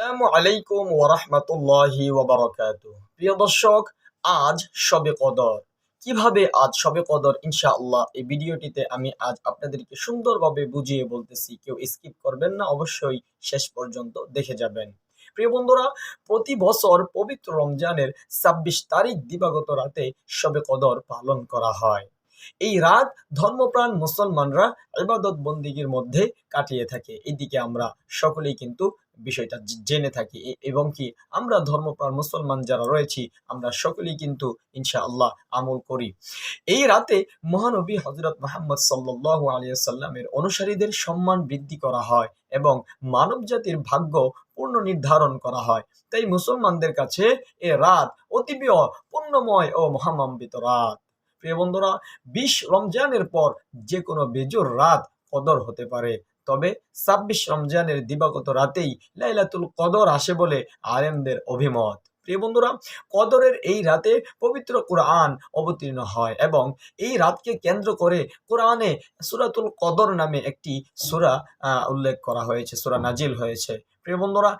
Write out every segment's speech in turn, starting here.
আসসালামু আলাইকুম ওয়া রাহমাতুল্লাহি ওয়া বারাকাতুহু। প্রিয় দর্শক, আজ শবে কদর। কিভাবে আজ শবে কদর ইনশাআল্লাহ এই ভিডিওটিতে আমি আজ আপনাদেরকে সুন্দরভাবে বুঝিয়ে বলতেছি। কেউ স্কিপ করবেন না, অবশ্যই শেষ পর্যন্ত দেখে যাবেন। প্রিয় বন্ধুরা, প্রতি বছর পবিত্র রমজানের ২৬ তারিখ দিবাগত রাতে শবে কদর পালন করা হয়। এই রাত ধর্মপ্রাণ মুসলমানরা ইবাদত বন্দিগির মধ্যে কাটিয়ে থাকে। এদিকে আমরা সকলেই কিন্তু বিষয়টা জেনে থাকি এবং কি আমরা ধর্মপ্রাণ মুসলমান যারা রয়েছি আমরা সকলেই কিন্তু ইনশাআল্লাহ আমল করি। এই রাতে মহানবী হযরত মুহাম্মদ সাল্লাল্লাহু আলাইহি সাল্লামের অনুসারীদের সম্মান বৃদ্ধি করা হয় এবং মানব জাতির ভাগ্য পূর্ণ নির্ধারণ করা হয়। তাই মুসলমানদের কাছে এ রাত অতীব পুণ্যময় ও মহামণ্ডিত রাত। প্রিয় বন্ধুরা, ২০ রমজানের পর যে কোনো বেজোর রাত কদর হতে পারে, তবে ২৬ রমজানের দিবাগত রাতেই লাইলাতুল কদর আসে বলে আলেমদের অভিমত। প্রিয় বন্ধুরা, কদরের এই রাতে পবিত্র কোরআন অবতীর্ণ হয় এবং এই রাতকে কেন্দ্র করে কোরআনে সূরাতুল কদর নামে একটি সূরা উল্লেখ করা হয়েছে, সূরা নাজিল হয়েছে। প্রিয় বন্ধুরা,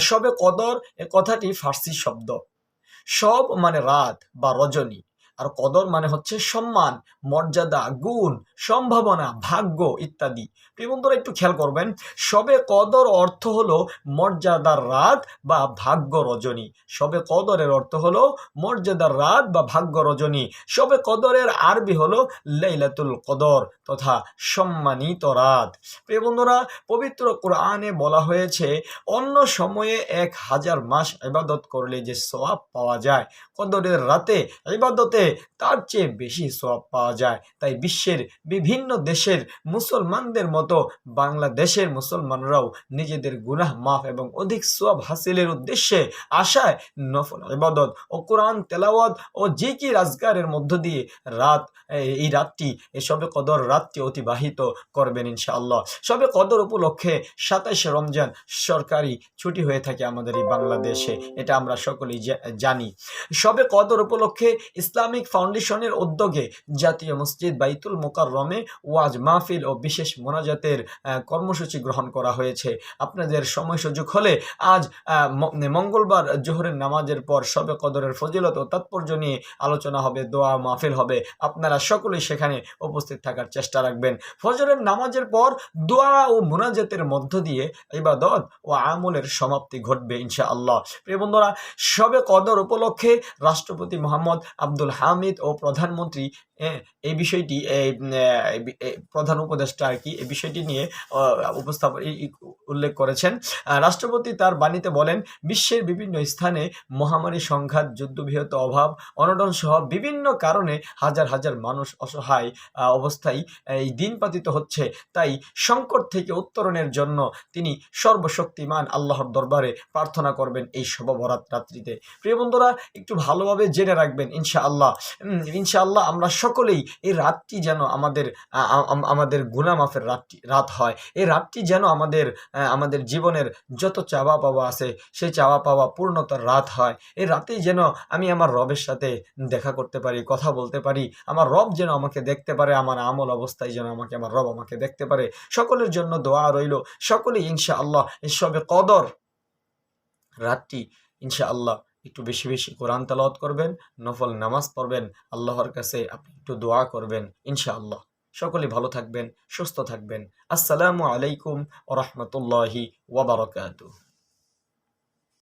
শবে কদর এ কথাটি ফার্সি শব্দ। শব মানে রাত বা রজনী, আর কদর মানে হচ্ছে সম্মান, মর্যাদা, গুণ, সম্ভাবনা, ভাগ্য ইত্যাদি। প্রিয় বন্ধুরা, একটু খেয়াল করবেন, শবে কদর অর্থ হলো মর্যাদার রাত বা ভাগ্য রজনী। শবে কদরের অর্থ হলো মর্যাদার রাত বা ভাগ্য রজনী। শবে কদরের আরবি হলো লাইলাতুল কদর তথা সম্মানিত রাত। প্রিয় বন্ধুরা, পবিত্র কোরআনে বলা হয়েছে অন্য সময়ে ১০০০ মাস ইবাদত করলে যে সওয়াব পাওয়া যায়, কদরের রাতে ইবাদতে তার চেয়ে বেশি সওয়াব পাওয়া যায়। তাই বিশ্বের বিভিন্ন দেশের মুসলমানদের মতো বাংলাদেশের মুসলমানরাও নিজেদের গুনাহ মাফ এবং অধিক সওয়াব হাসিলের উদ্দেশ্যে আশায় নফল ইবাদত ও কোরআন তেলাওয়াত ও জিকির আজকারের মধ্য দিয়ে এই রাতটি, এই শবে কদর রাতটি অতিবাহিত করবেন ইনশাআল্লাহ। শবে কদর উপলক্ষে ২৭ রমজান সরকারি ছুটি হয়ে থাকে আমাদের এই বাংলাদেশে, এটা আমরা সকলেই জানি। শবে কদর উপলক্ষে ইসলামিক ফাউন্ডেশনের উদ্যোগে জাতীয় মসজিদ বাইতুল মোকাররমে ওয়াজ মাহফিল ও বিশেষ মোনাজাতের কর্মসূচি গ্রহণ করা হয়েছে। আপনাদের সময় সুযোগ হলে আজ মঙ্গলবার জোহরের নামাজের পর শবে কদরের ফজিলত ও তাৎপর্য নিয়ে আলোচনা হবে, দোয়া মাহফিল হবে। আপনারা সকলেই সেখানে উপস্থিত থাকার চেষ্টা রাখবেন। ফজরের নামাজের পর দোয়া ও মোনাজাতের মধ্য দিয়ে ইবাদত ও আমলের সমাপ্তি ঘটবে ইনশাআল্লাহ। প্রিয় বন্ধুরা, শবে কদর উপলক্ষে রাষ্ট্রপতি মোহাম্মদ আব্দুল হামিদ ও প্রধানমন্ত্রী এই বিষয়টি প্রধান উপদেষ্টা আর কি এই বিষয়টি নিয়ে উল্লেখ করেছেন। রাষ্ট্রপতি তার বাণীতে বলেন, বিশ্বের বিভিন্ন স্থানে মহামারী, সংঘাত, যুদ্ধবিহত, অভাব, অনটন সহ বিভিন্ন কারণে হাজার হাজার মানুষ অসহায় অবস্থায় এই দিন পাতিত হচ্ছে। তাই সংকট থেকে উত্তরণের জন্য তিনি সর্বশক্তিমান আল্লাহর দরবারে প্রার্থনা করবেন এই শব বরাত রাত্রিতে। প্রিয় বন্ধুরা, একটু ভালোভাবে জেনে রাখবেন ইনশাআল্লাহ আমরা সকলেই এই রাতটি যেন আমাদের গুনাহ মাফের রাত হয়। এই রাতটি যেন আমাদের জীবনের যত চাওয়া পাওয়া আছে সেই চাওয়া পাওয়া পূর্ণতার রাত হয়। এই রাতেই যেন আমি আমার রবের সাথে দেখা করতে পারি, কথা বলতে পারি, আমার রব যেন আমাকে দেখতে পারে, আমার আমল অবস্থায় যেন আমার রব আমাকে দেখতে পারে। সকলের জন্য দোয়া রইল। সকলেই ইনশাআল্লাহ এই শবে কদর রাতটি ইনশাআল্লাহ একটু বেশি বেশি কোরআন তেলাওয়াত করবেন, নফল নামাজ পড়বেন, আল্লাহর কাছে আপনি একটু দোয়া করবেন ইনশাআল্লাহ। সকলে ভালো থাকবেন, সুস্থ থাকবেন। আসসালামু আলাইকুম ওয়া রাহমাতুল্লাহি ওয়া বারাকাতুহু।